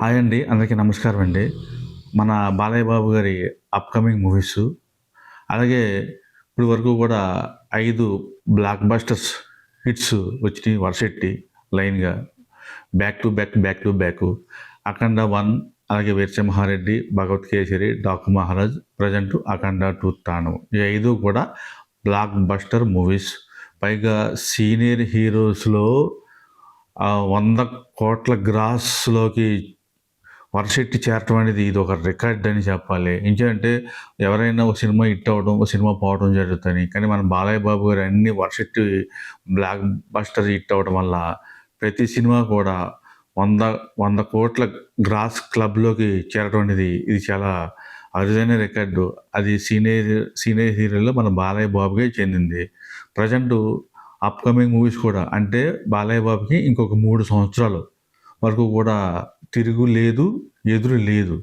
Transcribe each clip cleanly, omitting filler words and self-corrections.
Hi అండి. అందరికీ నమస్కారం అండి. మన బాలయ్య బాబు గారి అప్‌కమింగ్ మూవీసు, అలాగే ఇప్పటి వరకు కూడా 5 బ్లాక్ బస్టర్స్ హిట్స్ వచ్చినియి వరుసెట్టి లైన్‌గా. Back to back, back to back. 'Akhanda 1', అలాగే 'వీరసింహారెడ్డి', 'భగవత్ కేసరి', 'డాకు మహారాజ్', ప్రజెంట్ 'అఖండ 2 తాండవం'. ఈ 5 కూడా బ్లాక్ బస్టర్ మూవీస్. పైగా సీనియర్ హీరోస్‌లో 100,00,00,000 గ్రాస్‌లోకి వరసెట్టి చేరటం అనేది ఇదొక రికార్డ్ అని చెప్పాలి. ఏంటంటే ఎవరైనా ఒక సినిమా హిట్ అవ్వడం, ఒక సినిమా పోవడం జరుగుతాయి. కానీ మన బాలయ్య బాబు గారు అన్నీ వరసెట్టి బ్లాక్ బస్టర్ హిట్ అవ్వడం వల్ల ప్రతి సినిమా కూడా 100,00,00,000 గ్రాస్ క్లబ్‌లోకి చేరడం అనేది ఇది చాలా అరుదైన రికార్డు. అది సీనియర్ హీరోలో మన బాలయ్య బాబుకే చెందింది. ప్రజెంటు అప్‌కమింగ్ మూవీస్ కూడా అంటే బాలయ్య బాబుకి ఇంకొక 3 సంవత్సరాలు వరకు కూడా తిరుగు లేదు, ఎదురు లేదు.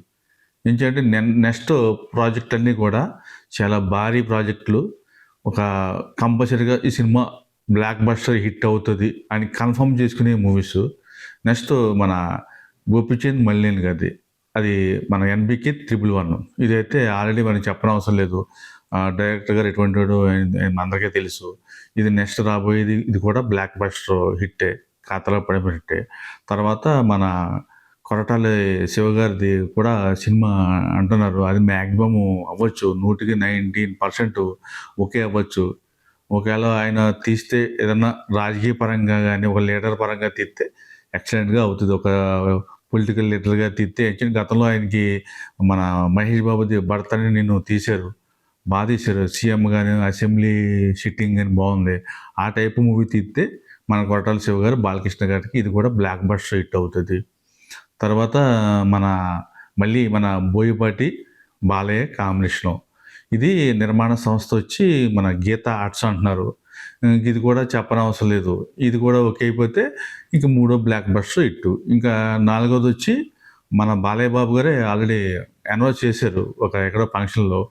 ఏంటంటే నెక్స్ట్ ప్రాజెక్ట్ అన్నీ కూడా చాలా భారీ ప్రాజెక్టులు. ఒక కంపల్సరీగా ఈ సినిమా బ్లాక్ బస్టర్ హిట్ అవుతది అని కన్ఫర్మ్ చేసుకునే మూవీసు. నెక్స్ట్ మన గోపీచంద్ మలినేని గారిది. అది మన 'ఎన్‌బీకే 111'. ఇదైతే ఆల్రెడీ మనం చెప్పనవసరం లేదు. డైరెక్టర్ గారు ఎటువంటోడో అందరికీ తెలుసు. ఇది నెక్స్ట్ రాబోయేది ఇది కూడా బ్లాక్ బస్టర్ హిట్టే. ఖాతాలో పడిన హిట్టే. తర్వాత మన కొరటాల శివ గారిది కూడా సినిమా అంటున్నారు. అది మాక్సిమం అవ్వచ్చు. 100కి 19% ఓకే అవ్వచ్చు. ఒకవేళ ఆయన తీస్తే ఏదన్నా రాజకీయ పరంగా గానీ, ఒక లీడర్ పరంగా తీస్తే ఎక్సలెంట్‌గా అవుతది. ఒక పొలిటికల్ లీడర్‌గా తీస్తే గతంలో ఆయనకి మన మహేష్ బాబుది 'భరత్ అనే నిన్ను' తీశారు. తీశారు. సీఎం గాని, అసెంబ్లీ సిట్టింగ్ గాని బావుంది. ఆ టైపు మూవీ తీస్తే మన కొరటాల శివ గారు, బాలకృష్ణ గారికి ఇది కూడా బ్లాక్ బస్టర్ హిట్ అవుతది. తర్వాత మన మళ్ళీ మన బోయపాటి, బాలయ్య కాంబినేషను. ఇది నిర్మాణ సంస్థ వచ్చి మన గీతా ఆర్ట్స్ అంటున్నారు. ఇది కూడా చెప్పనవసరం లేదు. ఇది కూడా ఓకే అయిపోతే ఇంక మూడో బ్లాక్ బస్టర్ హిట్టు. ఇంకా నాలుగోదొచ్చి మన బాలయ్య బాబు గారే ఆల్రెడీ అనౌన్స్ చేశారు. ఎక్కడో ఫంక్షన్‌లో.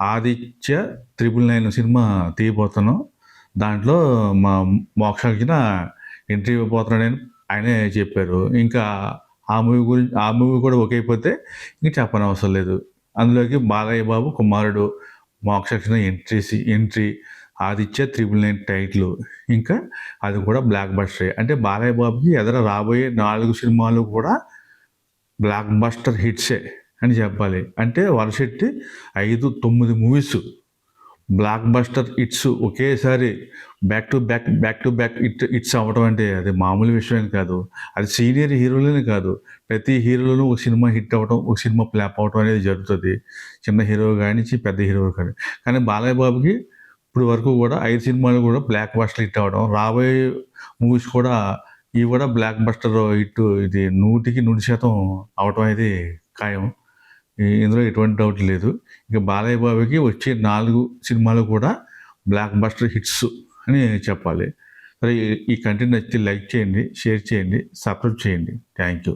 'ఆదిత్య 999' సినిమా తీయబోతున్నాం. దాంట్లో మా మోక్షార్జున ఎంట్రీ ఇవ్వబోతున్నాడని ఆయనే చెప్పారు. ఇంకా ఆ మూవీ కూడా ఓకే అయిపోతే ఇంక చెప్పనవసరం లేదు. అందులోకి బాలయ్య బాబు కుమారుడు మోక్షార్జున ఎంట్రీ 'ఆదిత్య 999' టైటిలు. ఇంకా అది కూడా బ్లాక్ బస్టరే. అంటే బాలయ్య బాబుకి రాబోయే 4 సినిమాలు కూడా బ్లాక్ బస్టర్ హిట్సే అని చెప్పాలి. అంటే వరసెట్టి 5, 9 మూవీసు బ్లాక్ బస్టర్ హిట్స్ ఒకేసారి back to back, back to back hits అవ్వడం అంటే అది మామూలు విషయం కాదు. అది సీనియర్ హీరోలనే కాదు. ప్రతి హీరోలోనూ ఒక సినిమా హిట్ అవ్వడం, ఒక సినిమా ఫ్లాప్ అవ్వడం అనేది జరుగుతది. చిన్న హీరో కానించి పెద్ద హీరో కానీ. కానీ బాలయ్య బాబుకి ఇప్పుడు వరకు కూడా 5 సినిమాలు కూడా బ్లాక్ బస్టర్ హిట్ అవ్వడం, రాబోయే మూవీస్ కూడా ఇవి కూడా బ్లాక్ బస్టర్ హిట్ ఇది 100కి 100% అవ్వటం అనేది ఖాయం. ఇందులో ఎటువంటి డౌట్ లేదు. ఇక బాలయ్య బాబుకి వచ్చే 4 సినిమాలు కూడా బ్లాక్ బస్టర్ హిట్స్ అని చెప్పాలి. సరే ఈ కంటెంట్ నచ్చితే లైక్ చేయండి, షేర్ చేయండి, సబ్స్క్రైబ్ చేయండి. Thank you.